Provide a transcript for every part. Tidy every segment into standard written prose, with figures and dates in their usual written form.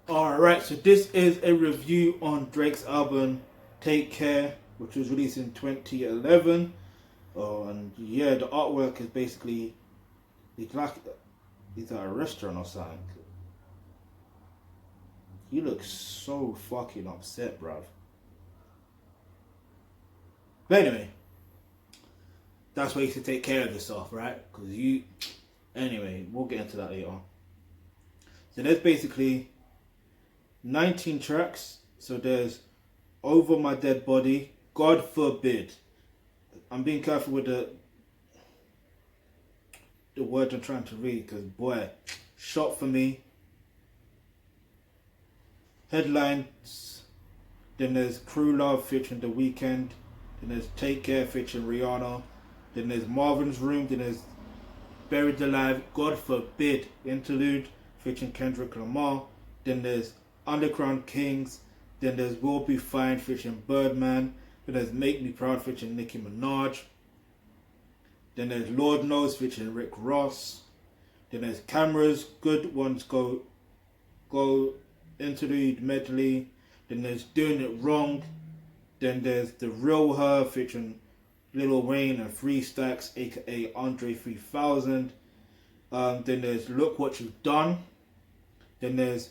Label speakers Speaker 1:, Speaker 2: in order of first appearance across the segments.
Speaker 1: Alright, so this is a review on Drake's album Take Care, which was released in 2011. And yeah, the artwork is basically, it's like he's at a restaurant or something. He looks so fucking upset, bruv. But anyway, that's why you should take care of yourself, right? Because you. Anyway, we'll get into that later. So there's basically 19 tracks. So there's Over My Dead Body, God Forbid. I'm being careful with the words I'm trying to read because boy, Shot For Me, Headlines. Then there's Crew Love featuring The Weeknd. Then there's Take Care featuring Rihanna. Then there's Marvin's Room. Then there's Buried Alive, God Forbid Interlude featuring Kendrick Lamar. Then there's Underground Kings. Then there's Will Be Fine featuring Birdman. Then there's Make Me Proud featuring Nicki Minaj. Then there's Lord Knows featuring Rick Ross. Then there's Cameras, Good Ones Go Interlude Medley. Then there's Doing It Wrong. Then there's The Real Her featuring Lil Wayne and Three Stacks, aka Andre 3000. Then there's Look What You've Done. Then there's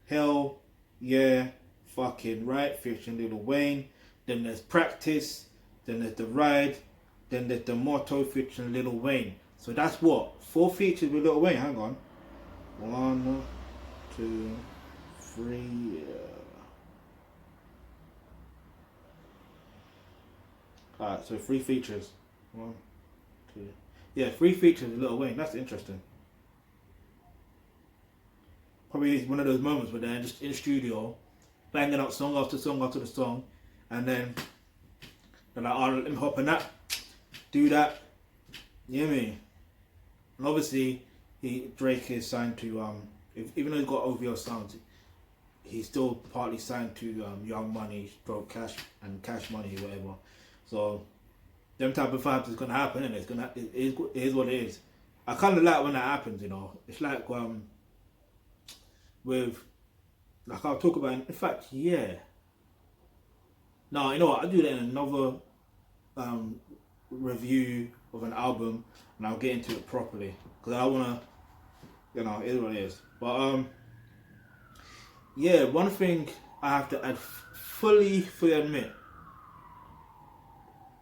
Speaker 1: Hell Yeah Fucking Right featuring Lil Wayne. Then there's Practice. Then there's The Ride. Then there's The Motto featuring Lil Wayne. So that's what? 4 features with Lil Wayne. Hang on. 1, 2, 3. Alright, so 3 features. 1, 2. Yeah, 3 features with Lil Wayne. That's interesting. Probably one of those moments where they're just in the studio, banging out song after song after the song, and then they're like, oh, let me hop on that, do that. You know what I mean? And obviously, Drake is signed to, even though he's got OVO Sounds, he's still partly signed to Young Money, Stroke Cash, and Cash Money, whatever. So, them type of vibes is gonna happen, and it is what it is. I kind of like when that happens, you know. It's like with, like I'll talk about. In fact, yeah. No, you know what? I'll do that in another review of an album, and I'll get into it properly because I wanna, you know, it is what it is. But yeah, one thing I have to fully admit.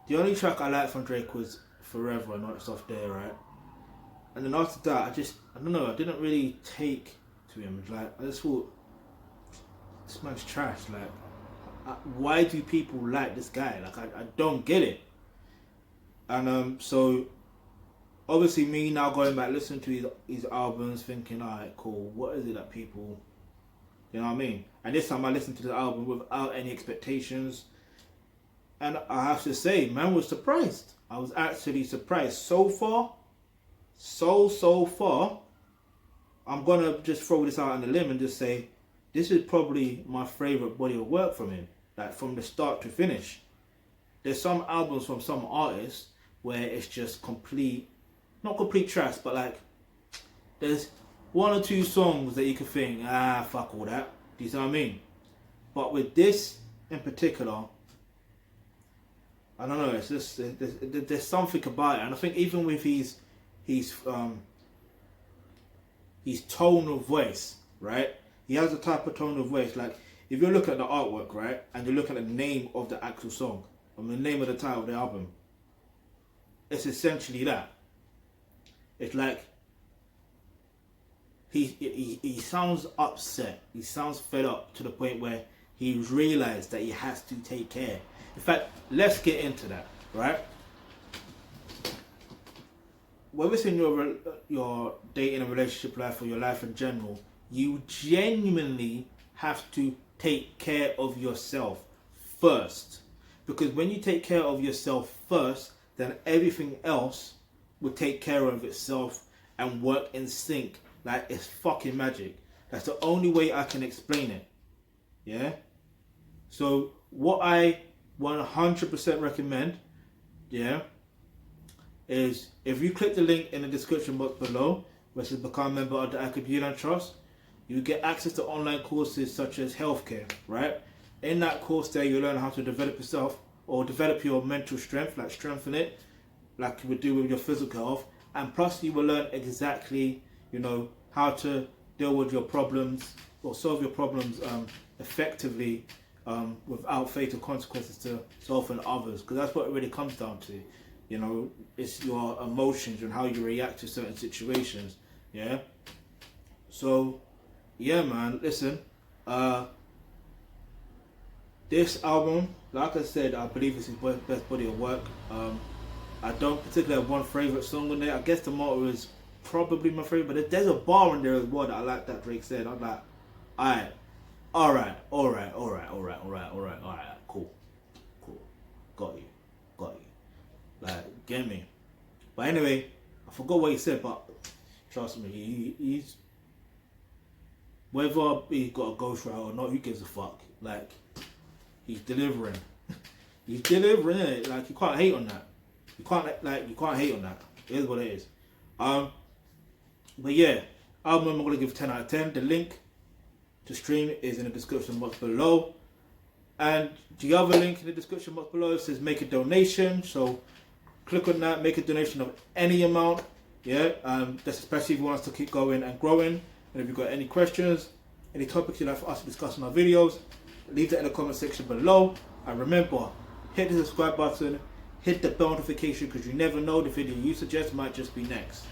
Speaker 1: The only track I liked from Drake was Forever and all that stuff there, right? And then after that, I don't know, I didn't really take to him. Like, I just thought, this man's trash. Like, why do people like this guy? Like, I don't get it. And so, obviously me now going back, listening to his albums, thinking, alright, cool, what is it that people, you know what I mean? And this time I listened to the album without any expectations. And I have to say, man was surprised. I was actually surprised. So far, I'm going to just throw this out on the limb and just say, this is probably my favourite body of work from him. Like, from the start to finish. There's some albums from some artists where it's just not complete trash, but like, there's 1 or 2 songs that you could think, fuck all that. Do you see what I mean? But with this in particular, I don't know, it's just, there's something about it. And I think even with his tone of voice, right? He has a type of tone of voice, like, if you look at the artwork, right? And you look at the name of the actual song, or the name of the title of the album, it's essentially that. It's like, he sounds upset. He sounds fed up to the point where he realized that he has to take care. In fact, let's get into that, right? Whether it's in your dating and relationship life or your life in general, you genuinely have to take care of yourself first. Because when you take care of yourself first, then everything else will take care of itself and work in sync. Like, it's fucking magic. That's the only way I can explain it. Yeah? So, what I 100% recommend, yeah, is if you click the link in the description box below, which is become a member of the Thealkebulantrust, you get access to online courses such as healthcare, right? In that course there, you learn how to develop yourself or develop your mental strength, like strengthen it, like you would do with your physical health. And plus you will learn exactly, you know, how to deal with your problems or solve your problems effectively without fatal consequences to self and others. Because that's what it really comes down to. You know, it's your emotions and how you react to certain situations. Yeah. So, yeah, man. Listen, this album, like I said, I believe it's his best body of work. I don't particularly have one favorite song on there. I guess The Motto is probably my favorite, but there's a bar in there as well that I like that Drake said. I'm like, alright, cool, got you. Like, get me. But anyway, I forgot what he said, but trust me, he's whether he got a ghostwriter or not, who gives a fuck? Like, he's delivering. He's delivering it. Like, you can't hate on that. You can't hate on that. It is what it is. But yeah, album I'm gonna give 10 out of 10. The link to stream is in the description box below, and the other link in the description box below says make a donation. So click on that, make a donation of any amount. Yeah, that's especially if you want us to keep going and growing. And if you've got any questions, any topics you'd like for us to discuss in our videos, leave that in the comment section below. And remember, hit the subscribe button, hit the bell notification, because you never know, the video you suggest might just be next.